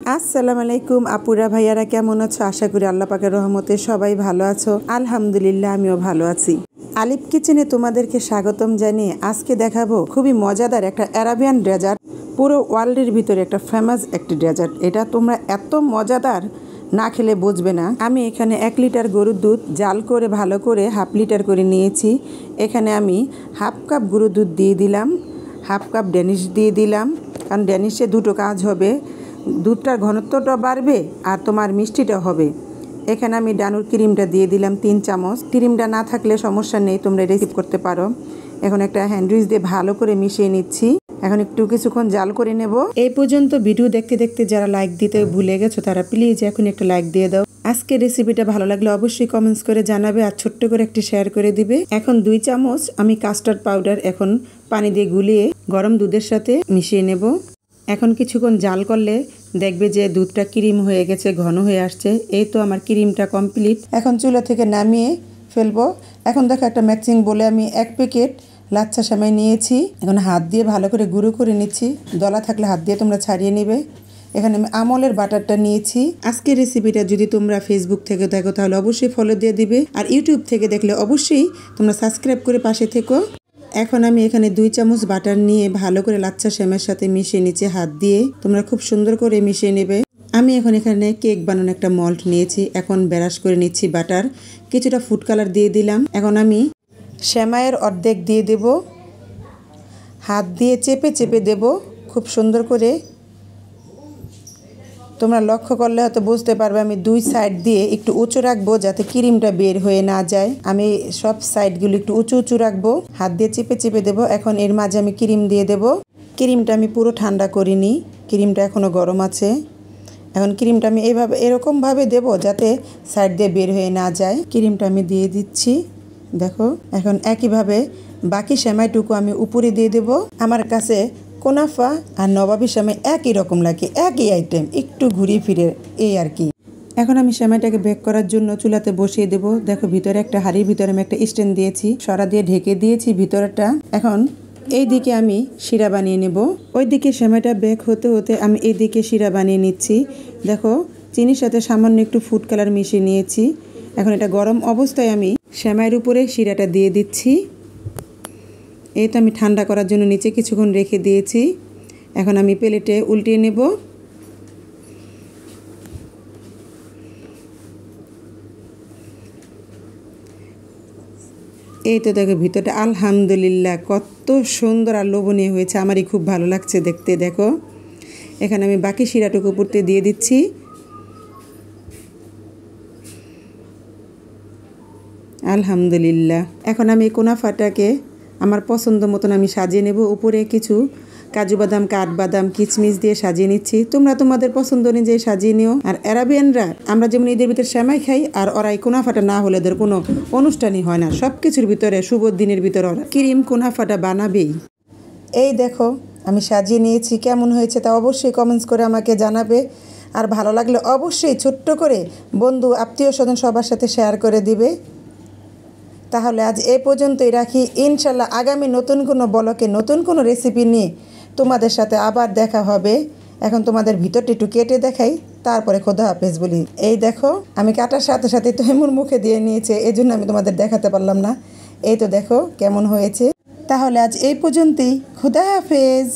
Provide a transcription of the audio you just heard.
আসসালামু আলাইকুম আপুরা ভাইয়ারা, কেমন আছো? আশা করি আল্লাহ পাকের রহমতে সবাই ভালো আছো। আলহামদুলিল্লাহ, আমিও ভালো আছি। আলিফ কিচেনে তোমাদেরকে স্বাগতম জানিয়ে আজকে দেখাবো খুবই মজাদার একটা অ্যারাবিয়ান ডেজার্ট। পুরো ওয়ার্ল্ডের ভিতরে একটা ফেমাস একটি ডেজার্ট। এটা তোমরা এত মজাদার, না খেলে বুঝবে না। আমি এখানে 1 লিটার গরুর দুধ জাল করে ভালো করে হাফ লিটার করে নিয়েছি। এখানে আমি হাফ কাপ গরুর দুধ দিয়ে দিলাম, হাফ কাপ ড্যানিশ দিয়ে দিলাম, কারণ ড্যানিশে দুটো কাজ হবে, দুধটার ঘনত্বটা বাড়বে আর তোমার মিষ্টিটা হবে। এখানে আমি ডানুর ক্রিমটা দিয়ে দিলাম 3 চামচ। ক্রিমটা না থাকলে সমস্যা নেই, তোমরা রেসিপ করতে পারো। এখন একটা হ্যান্ডউইচ দিয়ে ভালো করে মিশিয়ে নিচ্ছি। এখন একটু কিছুক্ষণ জাল করে নেব। এই পর্যন্ত ভিডিও দেখতে দেখতে যারা লাইক দিতে ভুলে গেছো তারা প্লিজ এখন একটা লাইক দিয়ে দাও। আজকের রেসিপিটা ভালো লাগলে অবশ্যই কমেন্টস করে জানাবে আর ছোট্ট করে একটি শেয়ার করে দিবে। এখন 2 চামচ আমি কাস্টার্ড পাউডার এখন পানি দিয়ে গুলিয়ে গরম দুধের সাথে মিশিয়ে নেব। এখন কিছুক্ষণ জাল করলে দেখবে যে দুধটা ক্রিম হয়ে গেছে, ঘন হয়ে আসছে। এই তো আমার ক্রিমটা কমপ্লিট। এখন চুলা থেকে নামিয়ে ফেলবো। এখন দেখো একটা মিক্সিং বলে আমি 1 প্যাকেট লাচ্ছা সেমাই নিয়েছি। এখন হাত দিয়ে ভালো করে গুঁড়ো করে নিচ্ছি। দলা থাকলে হাত দিয়ে তোমরা ছাড়িয়ে নেবে। এখানে আমি আমলের বাটারটা নিয়েছি। আজকের রেসিপিটা যদি তোমরা ফেসবুক থেকে দেখো তাহলে অবশ্যই ফলো দিয়ে দিবে, আর ইউটিউব থেকে দেখলে অবশ্যই তোমরা সাবস্ক্রাইব করে পাশে থেকো। এখন আমি এখানে 2 চামচ বাটার নিয়ে ভালো করে লাচ্ছা সেমাইয়ের সাথে মিশিয়ে নিচ্ছি হাত দিয়ে। তোমরা খুব সুন্দর করে মিশিয়ে নেবে। আমি এখন এখানে কেক বানানো একটা মল্ট নিয়েছি। এখন ব্রাশ করে নিচ্ছি বাটার, কিছুটা ফুড কালার দিয়ে দিলাম। এখন আমি সেমাইয়ের অর্ধেক দিয়ে দেব, হাত দিয়ে চেপে চেপে দেব খুব সুন্দর করে। তোমরা লক্ষ্য করলে হয়তো বুঝতে পারবে আমি 2 সাইড দিয়ে একটু উঁচু রাখবো যাতে ক্রিমটা বের হয়ে না যায়। আমি সব সাইডগুলো একটু উঁচু উঁচু রাখবো, হাত দিয়ে চেপে চেপে দেবো। এখন এর মাঝে আমি ক্রিম দিয়ে দেব। ক্রিমটা আমি পুরো ঠান্ডা করিনি, ক্রিমটা এখনও গরম আছে। এখন ক্রিমটা আমি এরকমভাবে দেব যাতে সাইড দিয়ে বের হয়ে না যায়। ক্রিমটা আমি দিয়ে দিচ্ছি, দেখো। এখন একইভাবে বাকি সেমাইটুকু আমি উপরে দিয়ে দেব। আমার কাছে কোনাফা আর নবাবি সেমাই একই রকম লাগে, একই আইটেম, একটু ঘুরিয়ে ফিরে এই আর কি। এখন আমি সেমাইটাকে বেক করার জন্য চুলাতে বসিয়ে দেব। দেখো ভিতরে একটা হাঁড়ির ভিতরে আমি একটা স্ট্যান্ড দিয়েছি, সরা দিয়ে ঢেকে দিয়েছি ভিতরটা। এখন এই দিকে আমি শিরা বানিয়ে নেব। ওই দিকে সেমাইটা বেক হতে হতে আমি এই দিকে শিরা বানিয়ে নিচ্ছি। দেখো চিনির সাথে সামান্য একটু ফুড কালার মিশিয়ে নিয়েছি। এখন এটা গরম অবস্থায় আমি সেমাইয়ের উপরে শিরাটা দিয়ে দিচ্ছি। এই তো আমি ঠান্ডা করার জন্য নিচে কিছুক্ষণ রেখে দিয়েছি। এখন আমি প্লেটে উল্টিয়ে নেব। এই তো দেখো ভিতরটা আলহামদুলিল্লাহ কত সুন্দর আর লোভনীয় হয়েছে, আমারই খুব ভালো লাগছে দেখতে। দেখো এখানে আমি বাকি শিরাটুকু উপরতে দিয়ে দিচ্ছি। আলহামদুলিল্লাহ। এখন আমি কোনাফাটাকে আমার পছন্দ মতন আমি সাজিয়ে নেব। উপরে কিছু কাজু বাদাম, কাঠবাদাম, কিচমিচ দিয়ে সাজিয়ে নিচ্ছি। তোমরা তোমাদের পছন্দ অনুযায়ী সাজিয়ে নিও। আর অ্যারাবিয়ানরা আমরা যেমন ঈদের ভিতরে সেমাই খাই, আর ওরা এই কোনাফাটা না হলে ওদের কোনো অনুষ্ঠানই হয় না। সব কিছুর ভিতরে শুভ দিনের ভিতরে ওরা ক্রিম কোনাফাটা বানাবেই। এই দেখো আমি সাজিয়ে নিয়েছি, কেমন হয়েছে তা অবশ্যই কমেন্টস করে আমাকে জানাবে। আর ভালো লাগলে অবশ্যই ছোট্ট করে বন্ধু আত্মীয় স্বজন সবার সাথে শেয়ার করে দিবে। তাহলে আজ এই পর্যন্তই রাখি। ইনশাল্লাহ আগামী নতুন কোনো ব্লগে নতুন কোনো রেসিপি নিয়ে তোমাদের সাথে আবার দেখা হবে। এখন তোমাদের ভিতরটা একটু কেটে দেখাই, তারপরে খোদা হাফেজ বলি। এই দেখো আমি কাটার সাথে সাথে তৈমুর মুখে দিয়ে নিয়েছে, এই জন্য আমি তোমাদের দেখাতে পারলাম না। এই তো দেখো কেমন হয়েছে। তাহলে আজ এই পর্যন্তই, খোদা হাফেজ।